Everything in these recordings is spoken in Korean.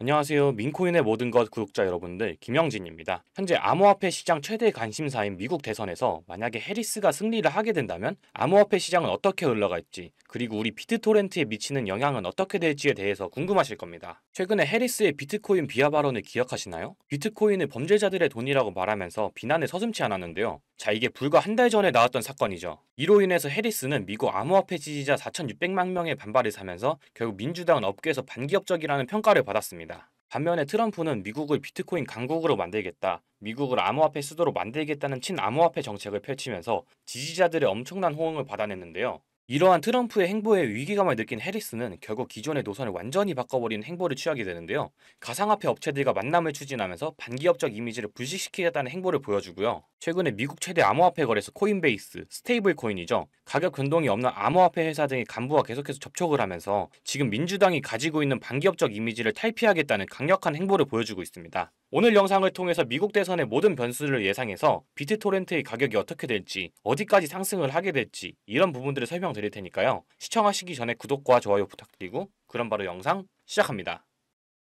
안녕하세요. 민코인의 모든 것 구독자 여러분들, 김영진입니다. 현재 암호화폐 시장 최대 관심사인 미국 대선에서 만약에 해리스가 승리를 하게 된다면 암호화폐 시장은 어떻게 흘러갈지, 그리고 우리 비트토렌트에 미치는 영향은 어떻게 될지에 대해서 궁금하실 겁니다. 최근에 해리스의 비트코인 비하 발언을 기억하시나요? 비트코인을 범죄자들의 돈이라고 말하면서 비난을 서슴지 않았는데요. 자, 이게 불과 한 달 전에 나왔던 사건이죠. 이로 인해서 해리스는 미국 암호화폐 지지자 4,600만 명의 반발을 사면서 결국 민주당은 업계에서 반기업적이라는 평가를 받았습니다. 반면에 트럼프는 미국을 비트코인 강국으로 만들겠다, 미국을 암호화폐 수도로 만들겠다는 친암호화폐 정책을 펼치면서 지지자들의 엄청난 호응을 받아냈는데요. 이러한 트럼프의 행보에 위기감을 느낀 해리스는 결국 기존의 노선을 완전히 바꿔버리는 행보를 취하게 되는데요. 가상화폐 업체들과 만남을 추진하면서 반기업적 이미지를 불식시키겠다는 행보를 보여주고요. 최근에 미국 최대 암호화폐 거래소 코인베이스, 스테이블 코인이죠. 가격 변동이 없는 암호화폐 회사 등의 간부와 계속해서 접촉을 하면서 지금 민주당이 가지고 있는 반기업적 이미지를 탈피하겠다는 강력한 행보를 보여주고 있습니다. 오늘 영상을 통해서 미국 대선의 모든 변수를 예상해서 비트토렌트의 가격이 어떻게 될지, 어디까지 상승을 하게 될지 이런 부분들을 설명드릴 테니까요. 시청하시기 전에 구독과 좋아요 부탁드리고 그럼 바로 영상 시작합니다.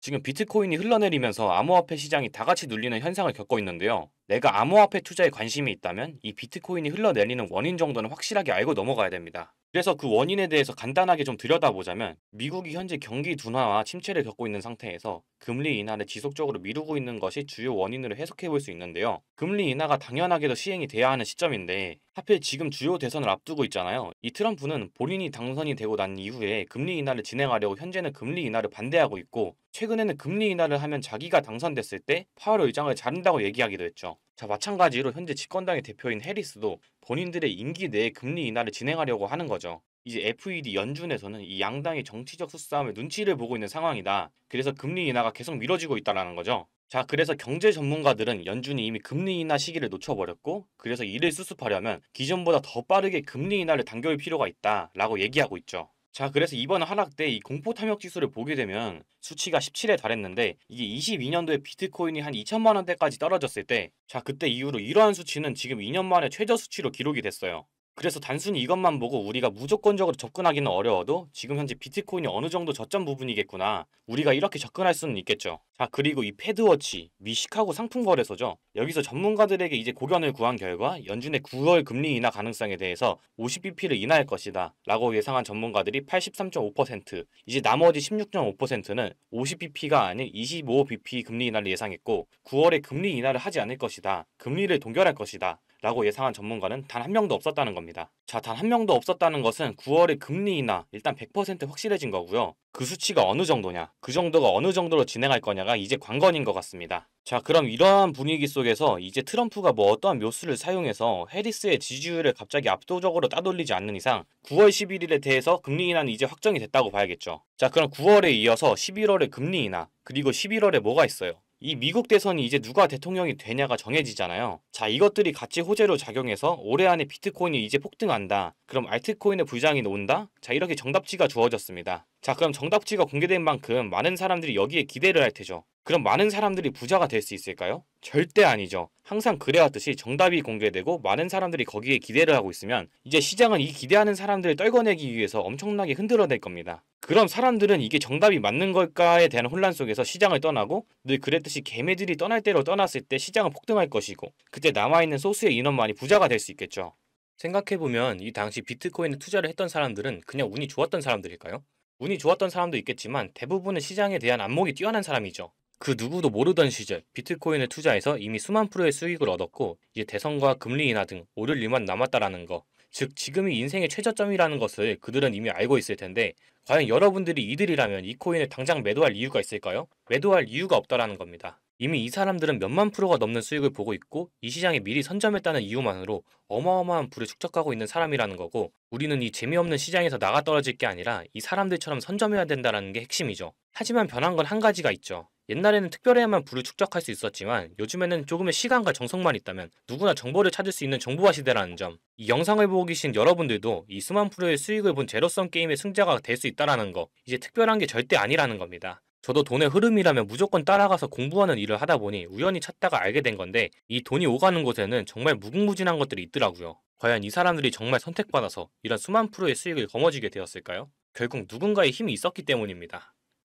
지금 비트코인이 흘러내리면서 암호화폐 시장이 다같이 눌리는 현상을 겪고 있는데요. 내가 암호화폐 투자에 관심이 있다면 이 비트코인이 흘러내리는 원인 정도는 확실하게 알고 넘어가야 됩니다. 그래서 그 원인에 대해서 간단하게 좀 들여다보자면 미국이 현재 경기 둔화와 침체를 겪고 있는 상태에서 금리 인하를 지속적으로 미루고 있는 것이 주요 원인으로 해석해 볼 수 있는데요. 금리 인하가 당연하게도 시행이 돼야 하는 시점인데 하필 지금 주요 대선을 앞두고 있잖아요. 이 트럼프는 본인이 당선이 되고 난 이후에 금리 인하를 진행하려고 현재는 금리 인하를 반대하고 있고 최근에는 금리 인하를 하면 자기가 당선됐을 때 파월 의장을 자른다고 얘기하기도 했죠. 자, 마찬가지로 현재 집권당의 대표인 해리스도 본인들의 임기 내에 금리 인하를 진행하려고 하는 거죠. 이제 FED 연준에서는 이 양당의 정치적 수싸움의 눈치를 보고 있는 상황이다. 그래서 금리 인하가 계속 미뤄지고 있다는 거죠. 자, 그래서 경제 전문가들은 연준이 이미 금리 인하 시기를 놓쳐버렸고, 그래서 이를 수습하려면 기존보다 더 빠르게 금리 인하를 당겨올 필요가 있다라고 얘기하고 있죠. 자, 그래서 이번 하락 때 이 공포 탐욕 지수를 보게 되면 수치가 17에 달했는데 이게 22년도에 비트코인이 한 2천만 원대까지 떨어졌을 때, 자, 그때 이후로 이러한 수치는 지금 2년 만에 최저 수치로 기록이 됐어요. 그래서 단순히 이것만 보고 우리가 무조건적으로 접근하기는 어려워도 지금 현재 비트코인이 어느 정도 저점 부분이겠구나, 우리가 이렇게 접근할 수는 있겠죠. 자, 그리고 이 패드워치, 미 시카고 상품거래소죠. 여기서 전문가들에게 이제 고견을 구한 결과 연준의 9월 금리 인하 가능성에 대해서 50bp를 인하할 것이다 라고 예상한 전문가들이 83.5%, 이제 나머지 16.5%는 50bp가 아닌 25bp 금리 인하를 예상했고 9월에 금리 인하를 하지 않을 것이다, 금리를 동결할 것이다 라고 예상한 전문가는 단 한 명도 없었다는 겁니다. 자, 단 한 명도 없었다는 것은 9월에 금리 인하 일단 100% 확실해진 거고요. 그 수치가 어느 정도냐, 그 정도가 어느 정도로 진행할 거냐가 이제 관건인 것 같습니다. 자, 그럼 이러한 분위기 속에서 이제 트럼프가 뭐 어떠한 묘수를 사용해서 해리스의 지지율을 갑자기 압도적으로 따돌리지 않는 이상 9월 11일에 대해서 금리 인하는 이제 확정이 됐다고 봐야겠죠. 자, 그럼 9월에 이어서 11월에 금리 인하, 그리고 11월에 뭐가 있어요? 이 미국 대선이 이제 누가 대통령이 되냐가 정해지잖아요. 자, 이것들이 같이 호재로 작용해서 올해 안에 비트코인이 이제 폭등한다, 그럼 알트코인의 부장이 온다? 자, 이렇게 정답지가 주어졌습니다. 자, 그럼 정답지가 공개된 만큼 많은 사람들이 여기에 기대를 할 테죠. 그럼 많은 사람들이 부자가 될 수 있을까요? 절대 아니죠. 항상 그래왔듯이 정답이 공개되고 많은 사람들이 거기에 기대를 하고 있으면 이제 시장은 이 기대하는 사람들을 떨궈내기 위해서 엄청나게 흔들어낼 겁니다. 그럼 사람들은 이게 정답이 맞는 걸까에 대한 혼란 속에서 시장을 떠나고, 늘 그랬듯이 개미들이 떠날 대로 떠났을 때 시장은 폭등할 것이고 그때 남아있는 소수의 인원만이 부자가 될 수 있겠죠. 생각해보면 이 당시 비트코인에 투자를 했던 사람들은 그냥 운이 좋았던 사람들일까요? 운이 좋았던 사람도 있겠지만 대부분은 시장에 대한 안목이 뛰어난 사람이죠. 그 누구도 모르던 시절 비트코인을 투자해서 이미 수만 프로의 수익을 얻었고 이제 대선과 금리 인하 등 오를 일만 남았다라는 거, 즉 지금이 인생의 최저점이라는 것을 그들은 이미 알고 있을 텐데 과연 여러분들이 이들이라면 이 코인을 당장 매도할 이유가 있을까요? 매도할 이유가 없다라는 겁니다. 이미 이 사람들은 몇만 프로가 넘는 수익을 보고 있고 이 시장에 미리 선점했다는 이유만으로 어마어마한 부를 축적하고 있는 사람이라는 거고, 우리는 이 재미없는 시장에서 나가 떨어질 게 아니라 이 사람들처럼 선점해야 된다는 게 핵심이죠. 하지만 변한 건 한 가지가 있죠. 옛날에는 특별해야만 부를 축적할 수 있었지만 요즘에는 조금의 시간과 정성만 있다면 누구나 정보를 찾을 수 있는 정보화 시대라는 점, 이 영상을 보고 계신 여러분들도 이 수만 프로의 수익을 본 제로섬 게임의 승자가 될 수 있다는 거, 이제 특별한 게 절대 아니라는 겁니다. 저도 돈의 흐름이라면 무조건 따라가서 공부하는 일을 하다 보니 우연히 찾다가 알게 된 건데 이 돈이 오가는 곳에는 정말 무궁무진한 것들이 있더라고요. 과연 이 사람들이 정말 선택받아서 이런 수만 프로의 수익을 거머쥐게 되었을까요? 결국 누군가의 힘이 있었기 때문입니다.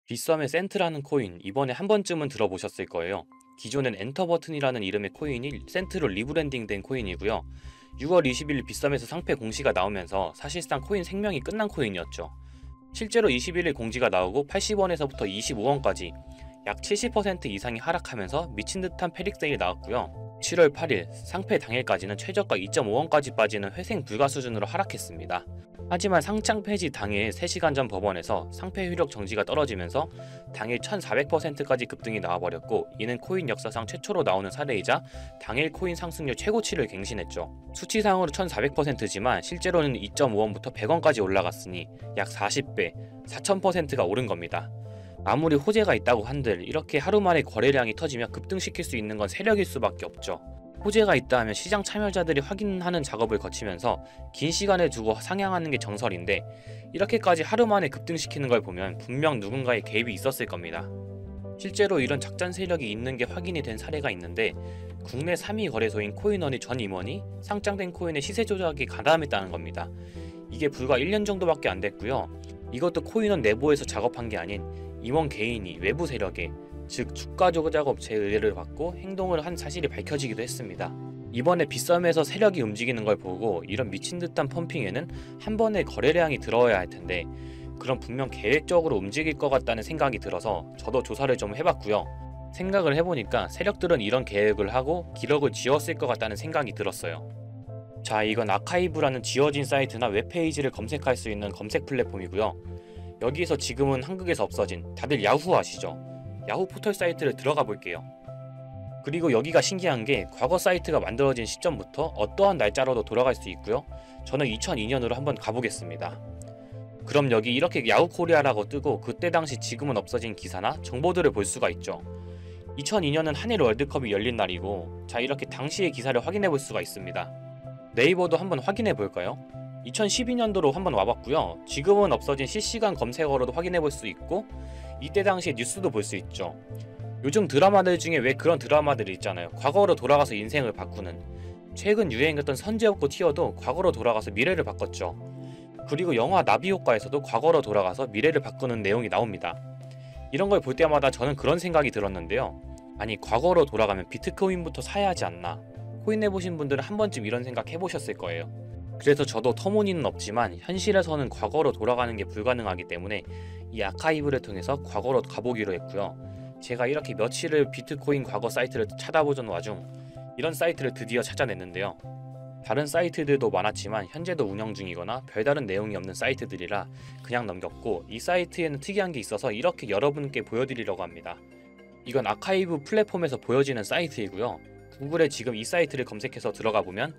빗썸의 센트라는 코인, 이번에 한 번쯤은 들어보셨을 거예요. 기존엔 엔터 버튼이라는 이름의 코인이 센트로 리브랜딩된 코인이고요. 6월 20일 빗썸에서 상패 공시가 나오면서 사실상 코인 생명이 끝난 코인이었죠. 실제로 21일 공지가 나오고 80원에서부터 25원까지 약 70% 이상이 하락하면서 미친 듯한 패닉 세일이 나왔고요. 7월 8일 상패 당일까지는 최저가 2.5원까지 빠지는 회생 불가 수준으로 하락했습니다. 하지만 상장 폐지 당일 3시간 전 법원에서 상패 효력 정지가 떨어지면서 당일 1400%까지 급등이 나와버렸고, 이는 코인 역사상 최초로 나오는 사례이자 당일 코인 상승률 최고치를 갱신했죠. 수치상으로 1400%지만 실제로는 2.5원부터 100원까지 올라갔으니 약 40배, 4000%가 오른 겁니다. 아무리 호재가 있다고 한들 이렇게 하루 만에 거래량이 터지며 급등시킬 수 있는 건 세력일 수밖에 없죠. 호재가 있다 하면 시장 참여자들이 확인하는 작업을 거치면서 긴 시간을 두고 상향하는 게 정설인데, 이렇게까지 하루 만에 급등시키는 걸 보면 분명 누군가의 개입이 있었을 겁니다. 실제로 이런 작전 세력이 있는 게 확인이 된 사례가 있는데, 국내 3위 거래소인 코인원의 전 임원이 상장된 코인의 시세 조작에 가담했다는 겁니다. 이게 불과 1년 정도밖에 안 됐고요. 이것도 코인원 내부에서 작업한 게 아닌 임원 개인이 외부 세력에, 즉 주가 조작 업체의 의뢰를 받고 행동을 한 사실이 밝혀지기도 했습니다. 이번에 빗썸에서 세력이 움직이는 걸 보고 이런 미친 듯한 펌핑에는 한 번에 거래량이 들어와야 할 텐데, 그럼 분명 계획적으로 움직일 것 같다는 생각이 들어서 저도 조사를 좀 해봤고요. 생각을 해보니까 세력들은 이런 계획을 하고 기록을 지웠을 것 같다는 생각이 들었어요. 자, 이건 아카이브라는 지워진 사이트나 웹페이지를 검색할 수 있는 검색 플랫폼이고요. 여기에서 지금은 한국에서 없어진, 다들 야후 아시죠? 야후 포털 사이트를 들어가 볼게요. 그리고 여기가 신기한 게 과거 사이트가 만들어진 시점부터 어떠한 날짜로도 돌아갈 수 있고요. 저는 2002년으로 한번 가보겠습니다. 그럼 여기 이렇게 야후 코리아라고 뜨고 그때 당시 지금은 없어진 기사나 정보들을 볼 수가 있죠. 2002년은 한일 월드컵이 열린 날이고, 자, 이렇게 당시의 기사를 확인해 볼 수가 있습니다. 네이버도 한번 확인해 볼까요? 2012년도로 한번 와봤고요. 지금은 없어진 실시간 검색어로도 확인해 볼 수 있고, 이때 당시의 뉴스도 볼 수 있죠. 요즘 드라마들 중에 왜 그런 드라마들이 있잖아요. 과거로 돌아가서 인생을 바꾸는. 최근 유행했던 선제업고 티어도 과거로 돌아가서 미래를 바꿨죠. 그리고 영화 나비효과에서도 과거로 돌아가서 미래를 바꾸는 내용이 나옵니다. 이런 걸 볼 때마다 저는 그런 생각이 들었는데요. 아니, 과거로 돌아가면 비트코인부터 사야 하지 않나. 코인 해보신 분들은 한 번쯤 이런 생각 해보셨을 거예요. 그래서 저도 터무니는 없지만 현실에서는 과거로 돌아가는 게 불가능하기 때문에 이 아카이브를 통해서 과거로 가보기로 했고요. 제가 이렇게 며칠을 비트코인 과거 사이트를 찾아보던 와중 이런 사이트를 드디어 찾아냈는데요. 다른 사이트들도 많았지만 현재도 운영 중이거나 별다른 내용이 없는 사이트들이라 그냥 넘겼고, 이 사이트에는 특이한 게 있어서 이렇게 여러분께 보여드리려고 합니다. 이건 아카이브 플랫폼에서 보여지는 사이트이고요. 구글에 지금 이 사이트를 검색해서 들어가 보면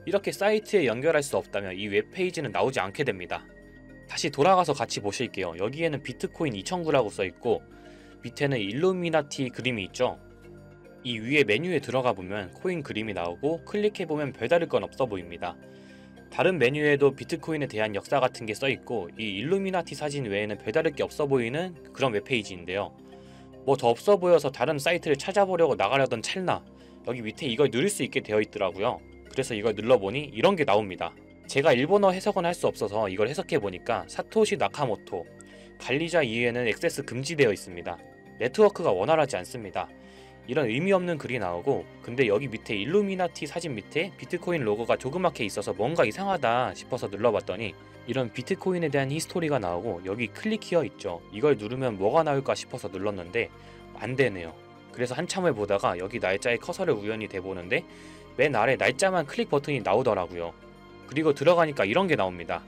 이렇게 사이트에 연결할 수 없다면 이 웹페이지는 나오지 않게 됩니다. 다시 돌아가서 같이 보실게요. 여기에는 비트코인 2009라고 써있고 밑에는 일루미나티 그림이 있죠. 이 위에 메뉴에 들어가 보면 코인 그림이 나오고 클릭해보면 별다를 건 없어 보입니다. 다른 메뉴에도 비트코인에 대한 역사 같은 게 써있고, 이 일루미나티 사진 외에는 별다를 게 없어 보이는 그런 웹페이지인데요. 뭐 더 없어 보여서 다른 사이트를 찾아보려고 나가려던 찰나 여기 밑에 이걸 누를 수 있게 되어 있더라고요. 그래서 이걸 눌러보니 이런 게 나옵니다. 제가 일본어 해석은 할 수 없어서 이걸 해석해보니까 사토시 나카모토, 관리자 이해는 액세스 금지되어 있습니다. 네트워크가 원활하지 않습니다. 이런 의미 없는 글이 나오고, 근데 여기 밑에 일루미나티 사진 밑에 비트코인 로고가 조그맣게 있어서 뭔가 이상하다 싶어서 눌러봤더니 이런 비트코인에 대한 히스토리가 나오고 여기 클릭 히어 있죠. 이걸 누르면 뭐가 나올까 싶어서 눌렀는데 안 되네요. 그래서 한참을 보다가 여기 날짜에 커서를 우연히 대보는데 맨 아래 날짜만 클릭 버튼이 나오더라고요. 그리고 들어가니까 이런 게 나옵니다.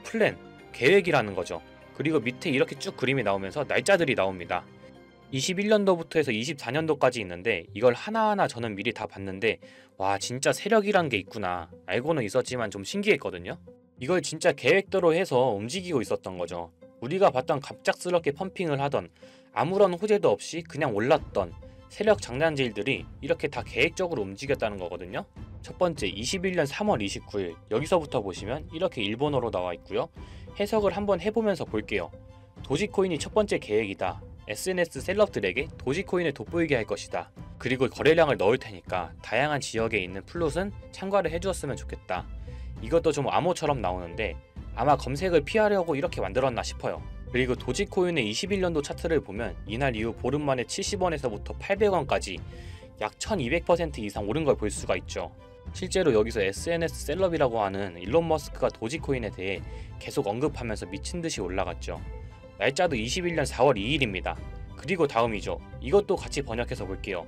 플랜, 계획이라는 거죠. 그리고 밑에 이렇게 쭉 그림이 나오면서 날짜들이 나옵니다. 21년도부터 해서 24년도까지 있는데 이걸 하나하나 저는 미리 다 봤는데, 와, 진짜 세력이란 게 있구나. 알고는 있었지만 좀 신기했거든요. 이걸 진짜 계획대로 해서 움직이고 있었던 거죠. 우리가 봤던 갑작스럽게 펌핑을 하던, 아무런 호재도 없이 그냥 올랐던 세력 장난질들이 이렇게 다 계획적으로 움직였다는 거거든요. 첫 번째, 21년 3월 29일 여기서부터 보시면 이렇게 일본어로 나와 있고요. 해석을 한번 해보면서 볼게요. 도지코인이 첫 번째 계획이다. SNS 셀럽들에게 도지코인을 돋보이게 할 것이다. 그리고 거래량을 넣을 테니까 다양한 지역에 있는 플롯은 참가를 해주었으면 좋겠다. 이것도 좀 암호처럼 나오는데 아마 검색을 피하려고 이렇게 만들었나 싶어요. 그리고 도지코인의 21년도 차트를 보면 이날 이후 보름 만에 70원에서부터 800원까지 약 1200% 이상 오른 걸 볼 수가 있죠. 실제로 여기서 SNS 셀럽이라고 하는 일론 머스크가 도지코인에 대해 계속 언급하면서 미친듯이 올라갔죠. 날짜도 21년 4월 2일입니다. 그리고 다음이죠. 이것도 같이 번역해서 볼게요.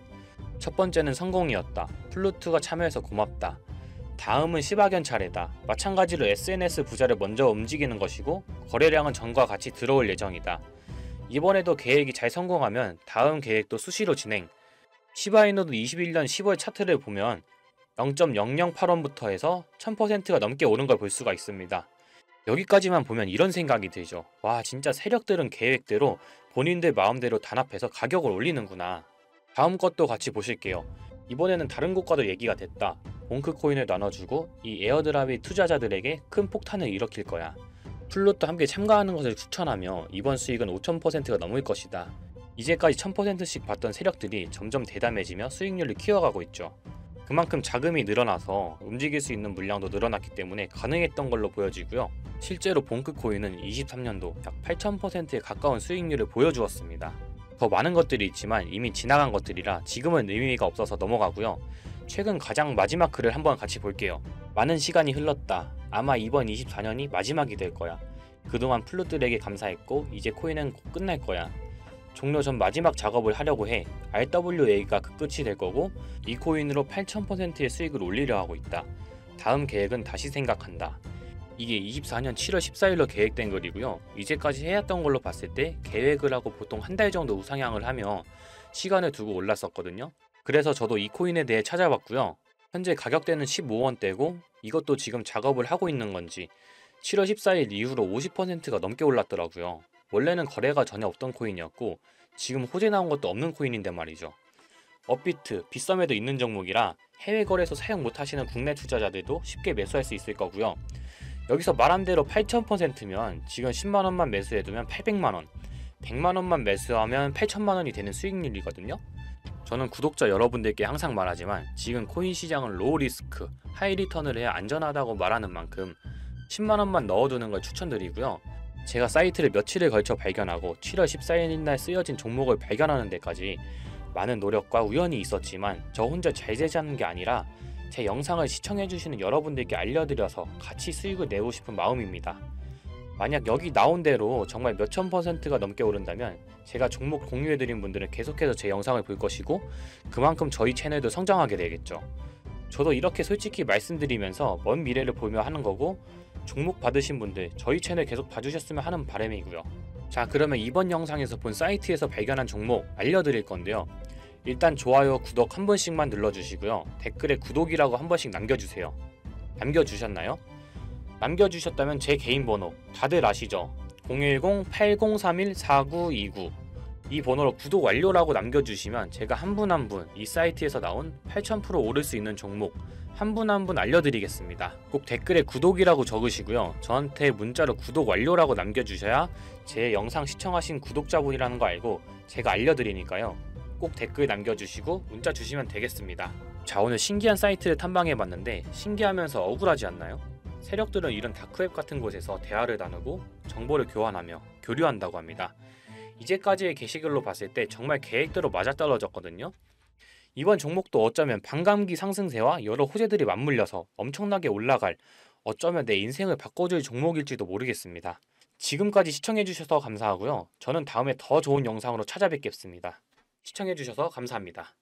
첫 번째는 성공이었다. 플루트가 참여해서 고맙다. 다음은 시바견 차례다. 마찬가지로 SNS 부자를 먼저 움직이는 것이고 거래량은 전과 같이 들어올 예정이다. 이번에도 계획이 잘 성공하면 다음 계획도 수시로 진행. 시바이노도 21년 10월 차트를 보면 0.008원부터 해서 1000%가 넘게 오른 걸 볼 수가 있습니다. 여기까지만 보면 이런 생각이 들죠. 와, 진짜 세력들은 계획대로 본인들 마음대로 단합해서 가격을 올리는구나. 다음 것도 같이 보실게요. 이번에는 다른 곳과도 얘기가 됐다. 봉크코인을 나눠주고 이 에어드랍이 투자자들에게 큰 폭탄을 일으킬 거야. 플롯도 함께 참가하는 것을 추천하며 이번 수익은 5000%가 넘을 것이다. 이제까지 1000%씩 받던 세력들이 점점 대담해지며 수익률을 키워가고 있죠. 그만큼 자금이 늘어나서 움직일 수 있는 물량도 늘어났기 때문에 가능했던 걸로 보여지고요. 실제로 봉크코인은 23년도 약 8000%에 가까운 수익률을 보여주었습니다. 더 많은 것들이 있지만 이미 지나간 것들이라 지금은 의미가 없어서 넘어가고요. 최근 가장 마지막 글을 한번 같이 볼게요. 많은 시간이 흘렀다. 아마 이번 24년이 마지막이 될 거야. 그동안 플룻들에게 감사했고 이제 코인은 곧 끝날 거야. 종료 전 마지막 작업을 하려고 해. RWA가 그 끝이 될 거고 이 코인으로 8000%의 수익을 올리려 하고 있다. 다음 계획은 다시 생각한다. 이게 24년 7월 14일로 계획된 글이고요. 이제까지 해왔던 걸로 봤을 때 계획을 하고 보통 한 달 정도 우상향을 하며 시간을 두고 올랐었거든요. 그래서 저도 이 코인에 대해 찾아봤고요. 현재 가격대는 15원대고 이것도 지금 작업을 하고 있는 건지 7월 14일 이후로 50%가 넘게 올랐더라고요. 원래는 거래가 전혀 없던 코인이었고 지금 호재 나온 것도 없는 코인인데 말이죠. 업비트, 빗썸에도 있는 종목이라 해외 거래소 사용 못하시는 국내 투자자들도 쉽게 매수할 수 있을 거고요. 여기서 말한 대로 8000%면 지금 10만원만 매수해두면 800만원, 100만원만 매수하면 8천만원이 되는 수익률이거든요. 저는 구독자 여러분들께 항상 말하지만 지금 코인 시장은 로우 리스크, 하이 리턴을 해야 안전하다고 말하는 만큼 10만원만 넣어두는 걸 추천드리고요. 제가 사이트를 며칠을 걸쳐 발견하고 7월 14일날 쓰여진 종목을 발견하는 데까지 많은 노력과 우연이 있었지만 저 혼자 잘 되자는 게 아니라 제 영상을 시청해주시는 여러분들께 알려드려서 같이 수익을 내고 싶은 마음입니다. 만약 여기 나온 대로 정말 몇천 %가 넘게 오른다면 제가 종목 공유해드린 분들은 계속해서 제 영상을 볼 것이고 그만큼 저희 채널도 성장하게 되겠죠. 저도 이렇게 솔직히 말씀드리면서 먼 미래를 보며 하는 거고 종목 받으신 분들 저희 채널 계속 봐주셨으면 하는 바람이고요. 자, 그러면 이번 영상에서 본 사이트에서 발견한 종목 알려드릴 건데요. 일단 좋아요, 구독 한 번씩만 눌러주시고요. 댓글에 구독이라고 한 번씩 남겨주세요. 남겨주셨나요? 남겨주셨다면 제 개인 번호 다들 아시죠? 010-8031-4929 이 번호로 구독 완료라고 남겨주시면 제가 한 분 한 분 이 사이트에서 나온 8000% 오를 수 있는 종목 한 분 한 분 알려드리겠습니다. 꼭 댓글에 구독이라고 적으시고요. 저한테 문자로 구독 완료라고 남겨주셔야 제 영상 시청하신 구독자분이라는 거 알고 제가 알려드리니까요. 꼭 댓글 남겨주시고 문자 주시면 되겠습니다. 자, 오늘 신기한 사이트를 탐방해봤는데 신기하면서 억울하지 않나요? 세력들은 이런 다크웹 같은 곳에서 대화를 나누고 정보를 교환하며 교류한다고 합니다. 이제까지의 게시글로 봤을 때 정말 계획대로 맞아떨어졌거든요. 이번 종목도 어쩌면 반감기 상승세와 여러 호재들이 맞물려서 엄청나게 올라갈, 어쩌면 내 인생을 바꿔줄 종목일지도 모르겠습니다. 지금까지 시청해주셔서 감사하고요. 저는 다음에 더 좋은 영상으로 찾아뵙겠습니다. 시청해주셔서 감사합니다.